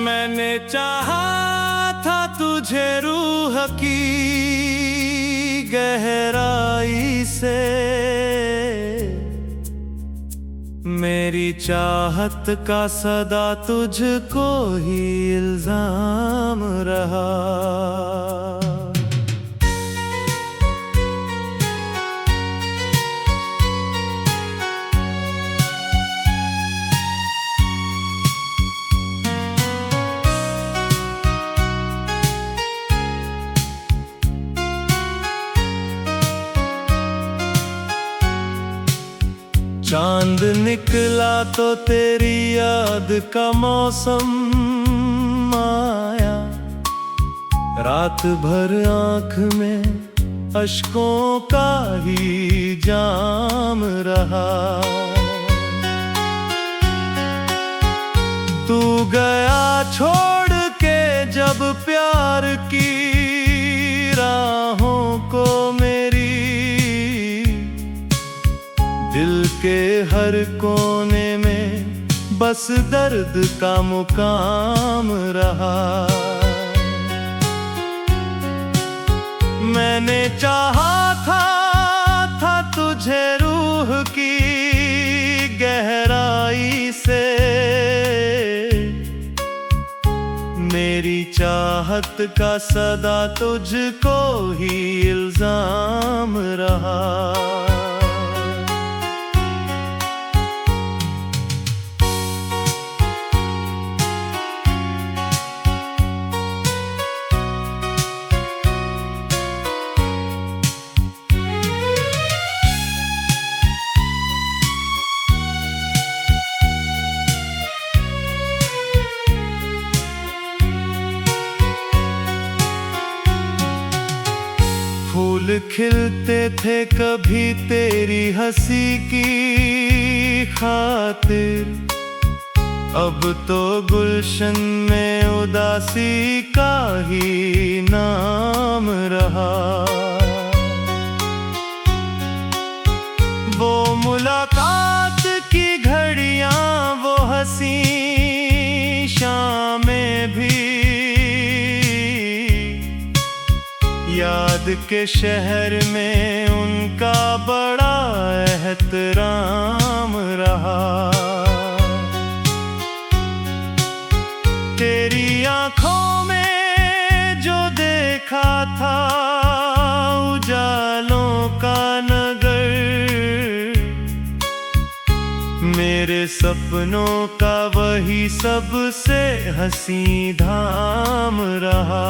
मैंने चाहा था तुझे रूह की गहराई से, मेरी चाहत का सदा तुझको ही इल्जाम रहा। चांद निकला तो तेरी याद का मौसम आया, रात भर आँख में अश्कों का ही जाम रहा। तू गया छोड़ के जब प्यार की राहों को, मेरी दिल के हर कोने में बस दर्द का मुकाम रहा। मैंने चाहा था तुझे रूह की गहराई से, मेरी चाहत का सदा तुझको ही इल्जाम रहा। फूल खिलते थे कभी तेरी हंसी की खातिर, अब तो गुलशन में उदासी का ही नाम रहा। वो मुलाकात की घड़ियां, वो हंसी शामें भी याद के शहर में उनका बड़ा एहतराम रहा। तेरी आँखों में जो देखा था उजालों का नगर, मेरे सपनों का वही सबसे हंसी धाम रहा।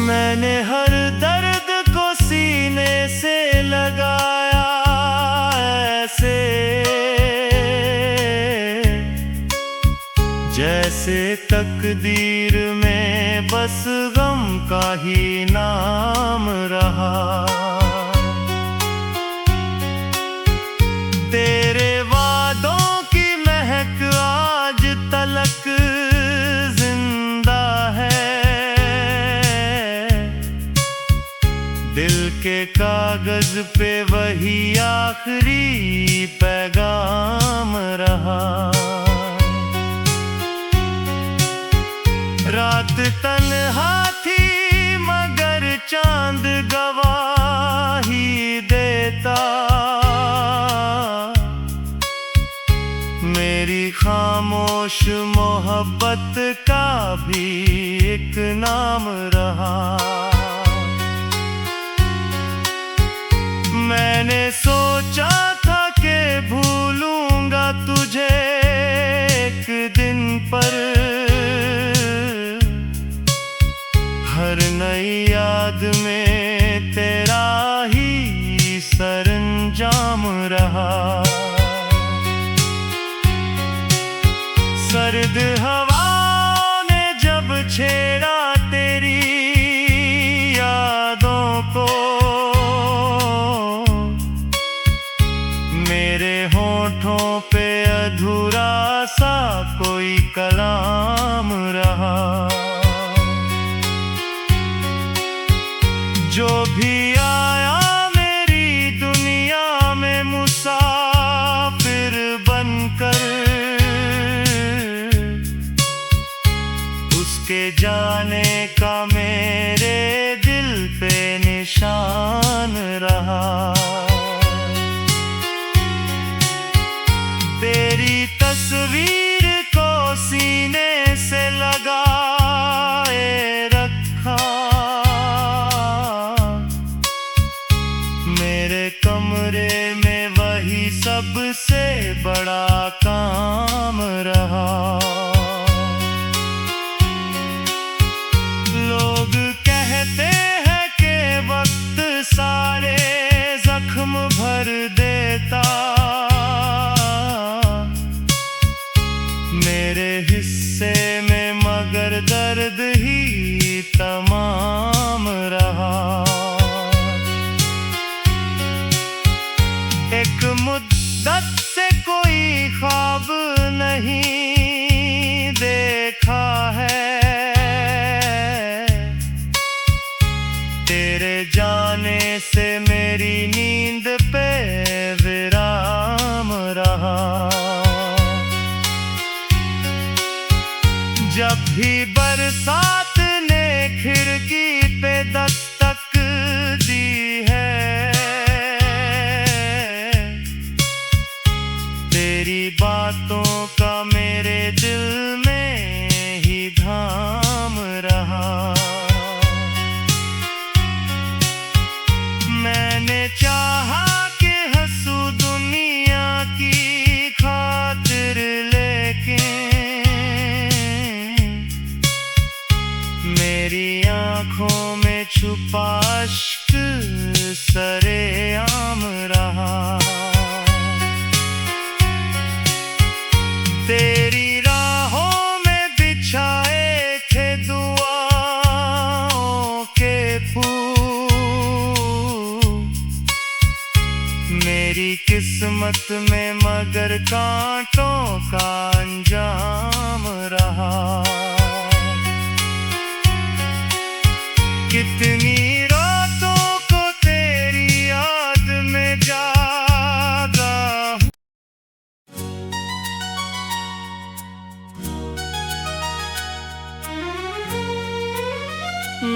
मैंने हर दर्द को सीने से लगाया ऐसे, जैसे तकदीर में बस गम का ही नाम रहा। तेरे वादों की महक आज तलक जिंदा है, दिल के कागज पे वही आखिरी पैगाम रहा। रात तन्हा थी मगर चांद गवाही देता, मेरी खामोश मोहब्बत का भी एक नाम रहा। मैंने सोचा था कि भूलूंगा तुझे एक दिन पर, हर नई याद में तेरा ही सरंजाम रहा। सर्द हवा ने जब छेड़ा तेरी मेरे होठों पे अधूरा सा कोई कलाम रहा। जो भी आया मेरी दुनिया में मुसाफिर बनकर, उसके जाने का मेरे दिल पे निशान रहा। तेरी तस्वीर को सीने से लगाए रखा, मेरे कमरे में वही सबसे बड़ा काम रहा। लोग कहते हैं कि वक्त सारे जख्म भर देता, मेरे हिस्से में मगर दर्द ही तमाम रहा। एक मुद्दत से कोई ख्वाब नहीं देखा है, तेरे जाने से मेरी नींद पे विराम रहा। जब भी बरसात ने खिड़की पे दस्तक दी है, तेरी बातों का मेरे दिल में ही धाम रहा। मैंने चाहा कि हंसू दुनिया की खातिर, लेकिन मेरी आँखों में छुपा अश्क सरेआम रहा। तेरी राहों में बिछाए थे दुआओं के फूल, मेरी किस्मत में मगर कांटों का अंजाम रहा। कितनी रातों को तेरी याद में जागा हूँ।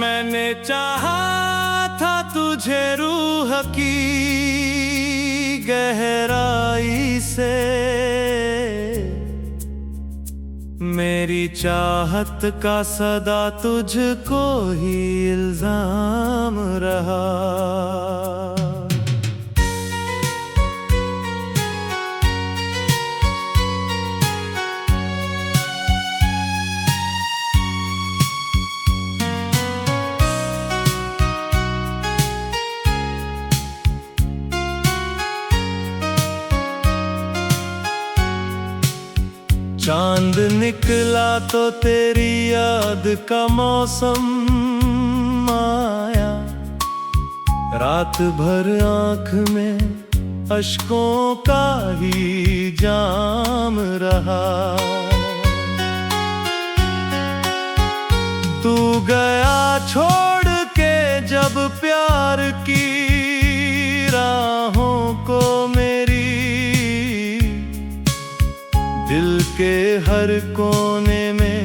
मैंने चाहा था तुझे रूह की गहराई से, मेरी चाहत का सदा तुझको ही इल्जाम रहा। चांद निकला तो तेरी याद का मौसम आया, रात भर आँख में अश्कों का ही जाम रहा। तू गया छोड़ के जब प्यार की राहों को, मेरी दिल के हर कोने में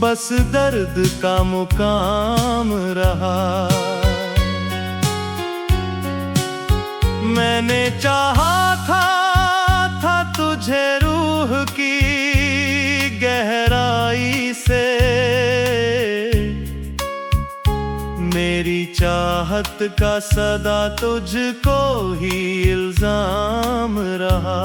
बस दर्द का मुकाम रहा। मैंने चाहा था तुझे रूह की गहराई से, मेरी चाहत का सदा तुझको ही इल्जाम रहा।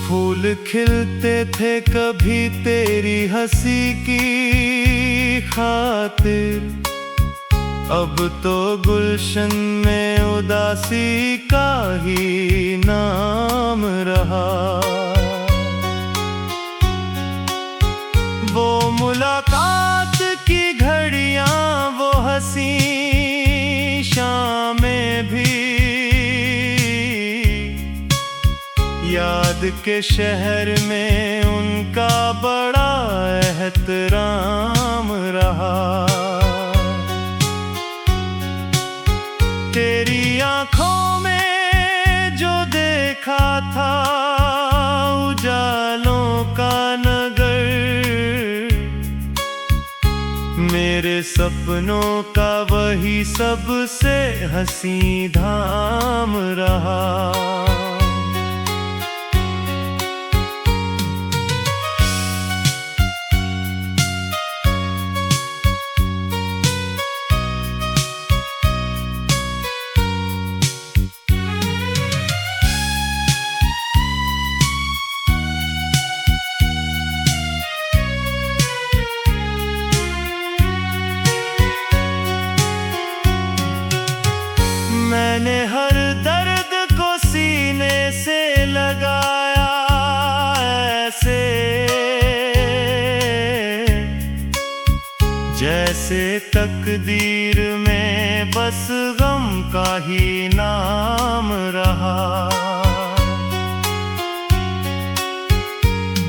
फूल खिलते थे कभी तेरी हंसी की खातिर, अब तो गुलशन में उदासी का ही नाम रहा। वो मुलाकात की घड़ियां, वो हंसी शामें भी याद के शहर में उनका बड़ा एहतराम रहा। तेरी आंखों में जो देखा था उजालों का नगर, मेरे सपनों का वही सबसे हंसी धाम रहा। मैंने हर दर्द को सीने से लगाया ऐसे, जैसे तकदीर में बस गम का ही नाम रहा।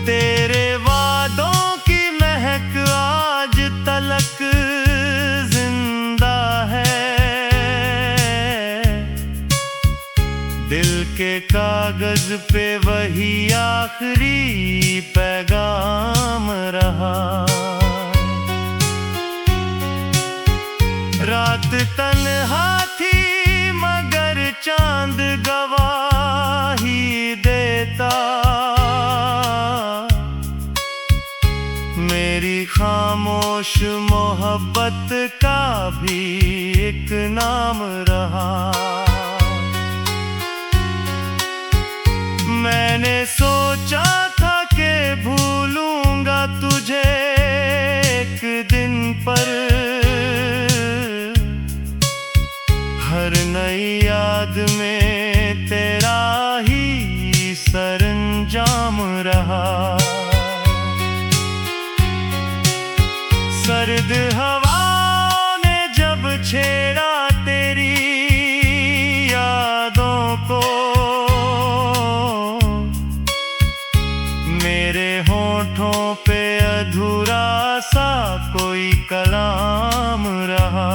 तेरे वादों की महक आज तलक जिंदा है, दिल के कागज पे वही आखिरी पैगाम रहा। रात तन्हा थी मगर चांद गवाही देता, मेरी खामोश मोहब्बत का भी एक नाम रहा। मैंने सोचा था कि भूलूंगा तुझे एक दिन पर, हर नई याद में तेरा ही सरंजाम रहा। सर्द हवा ने जब छेड़ा तेरी यादों को, मेरे होठों पे अधूरा सा कोई कलाम रहा।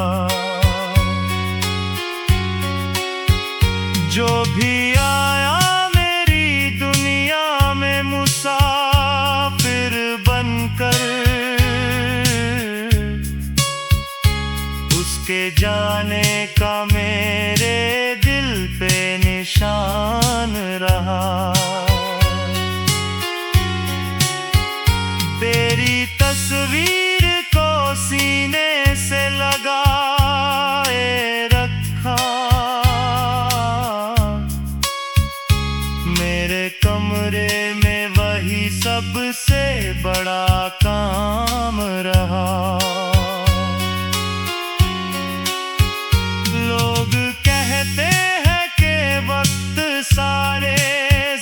जो भी आया मेरी दुनिया में मुसाफिर बनकर, उसके जाने का मेरे दिल पे निशान रहा। तेरी तस्वीर को सीने से लगाए रखा, मेरे कमरे में वही सबसे बड़ा काम रहा। लोग कहते हैं कि वक्त सारे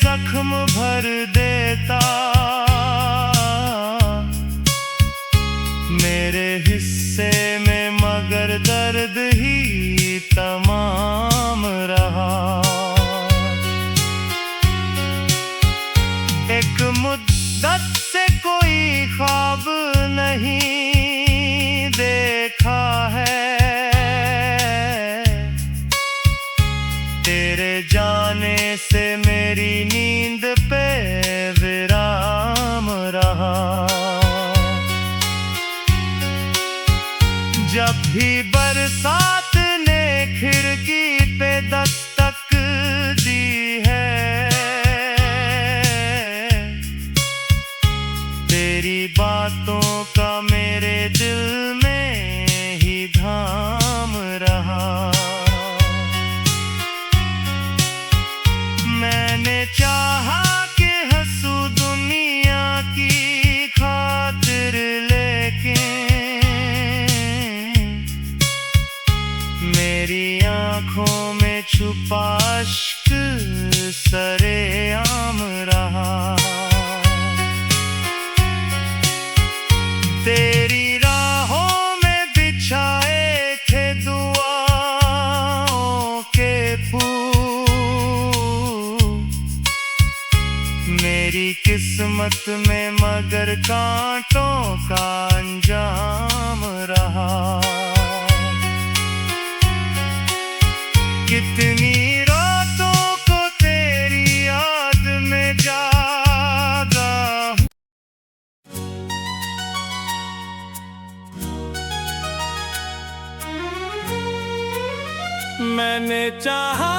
जख्म भर देता, मेरे हिस्से में मगर दर्द ही तमाम रहा। एक मुद्दत से कोई ख्वाब नहीं देखा है, तेरे जाने से मेरी नींद पे विराम रहा। जब भी बरसात ने खिड़की पे दस्तक दी है, तेरी बातों का मेरे दिल में ही धाम रहा। मैंने चाहा कि हंसू दुनिया पाश्क सरेआम रहा। तेरी राहों में बिछाए थे दुआओं के फूल, मेरी किस्मत में मगर कांटों का अंजाम रहा। कितनी रातों को तेरी याद में जागा हूँ। मैंने चाहा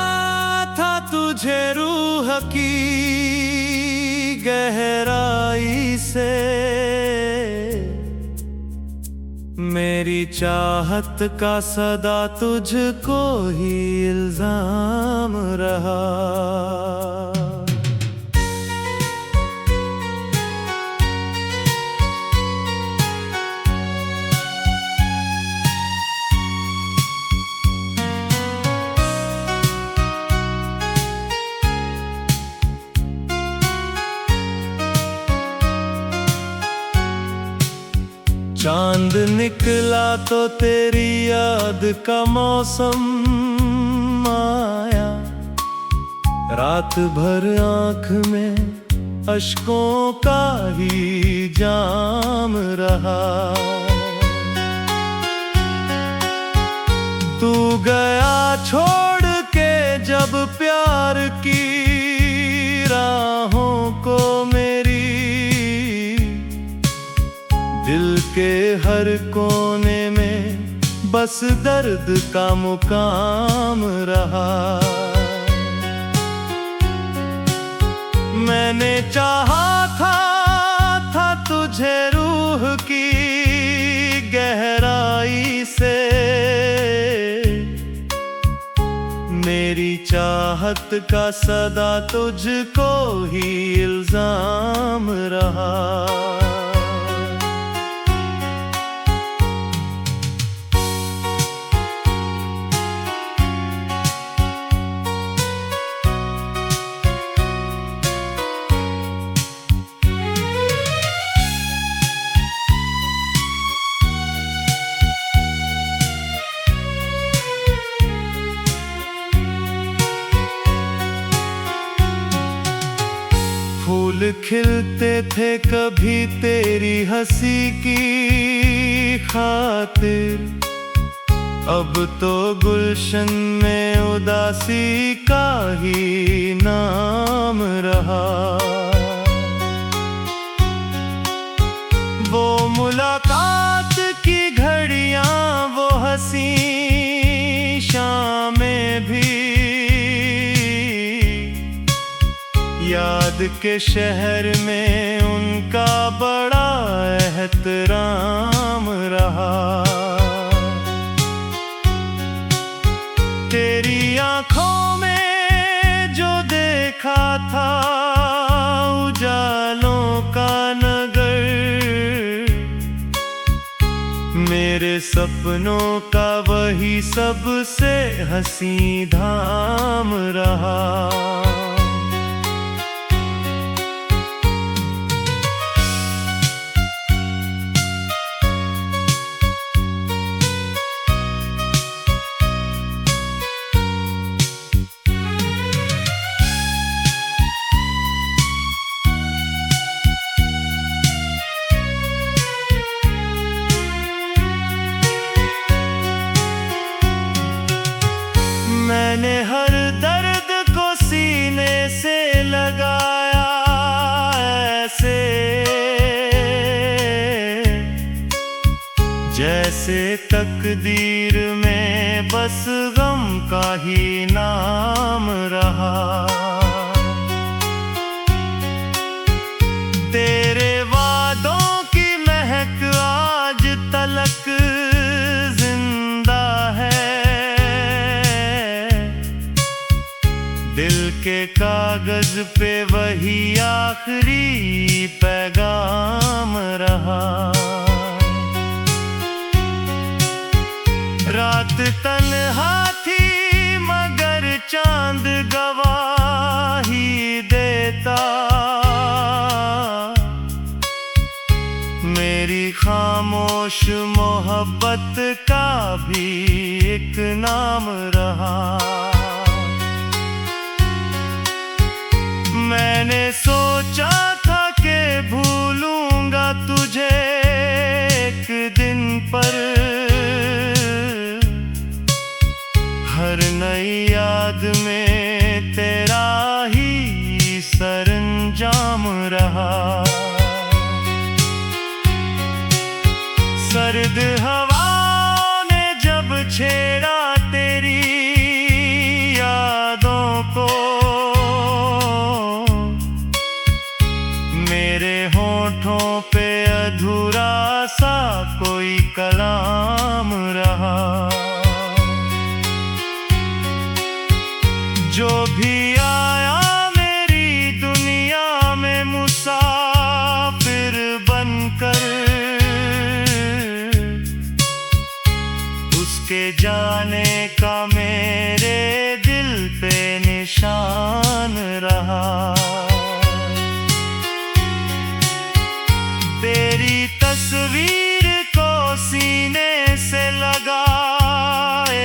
था तुझे रूह की गहराई से, मेरी चाहत का सदा तुझको ही इल्जाम रहा। चांद निकला तो तेरी याद का मौसम आया, रात भर आँख में अश्कों का ही जाम रहा। तू गया छोड़ के जब प्यार की राहों को, मेरी दिल के हर कोने में बस दर्द का मुकाम रहा। मैंने चाहा था तुझे रूह की गहराई से, मेरी चाहत का सदा तुझको ही इल्जाम रहा। फूल खिलते थे कभी तेरी हंसी की खातिर, अब तो गुलशन में उदासी का ही नाम रहा। वो मुलाकात की घड़ियां, वो हंसी शामें भी याद के शहर में उनका बड़ा एहतराम रहा। तेरी आँखों में जो देखा था उजालों का नगर, मेरे सपनों का वही सबसे हंसी धाम रहा। मैंने हर दर्द को सीने से लगाया ऐसे, जैसे तकदीर में बस गम का ही नाम रहा। तेरे वादों की महक आज तलक जिंदा है, दिल के कागज पे वही आखिरी पैगाम रहा। रात तन्हा थी मगर चांद मेरी खामोश मोहब्बत का भी एक नाम रहा। मैंने सोचा था कि भूलूंगा तुझे एक दिन, पर हर नई याद में तेरा ही सरंजाम रहा। सर्द हवा ने जब छेड़ा तेरी यादों को, मेरे होठों पे अधूरा सा कोई कलाम रहा। जो भी आया मेरी दुनिया में मुसाफिर बनकर, उसके जाने का मेरे दिल पे निशान रहा। तेरी तस्वीर को सीने से लगाए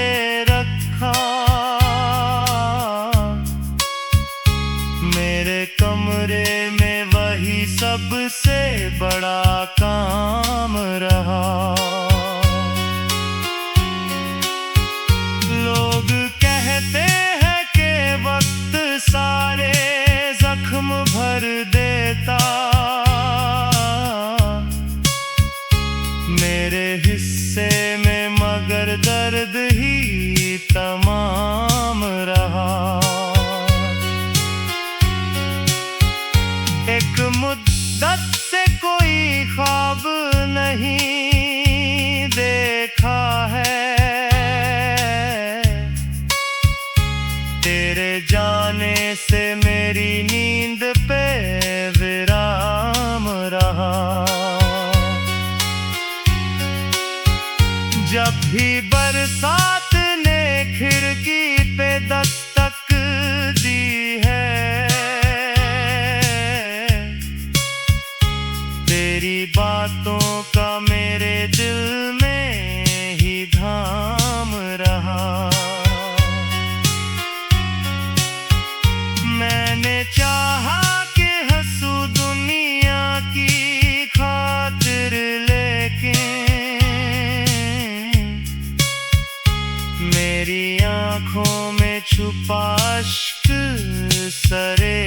रखा, मेरे कमरे में वही सबसे बड़ा काम रहा। लोग कहते हैं कि वक्त सारे जख्म भर देता, मेरे हिस्से में मगर दर्द ही तमाम रहा। एक मुद्दत से कोई ख्वाब नहीं देखा है, तेरे जाने से मेरी नींद पे विराम रहा। जब भी बरसात ने खिड़की पे दस्तक दी है, तेरी बातों का मेरे दिल में ही धाम रहा। मैंने चाहा कि हंसू दुनिया की खातिर, लेकिन मेरी आंखों में छुपा अश्क सरे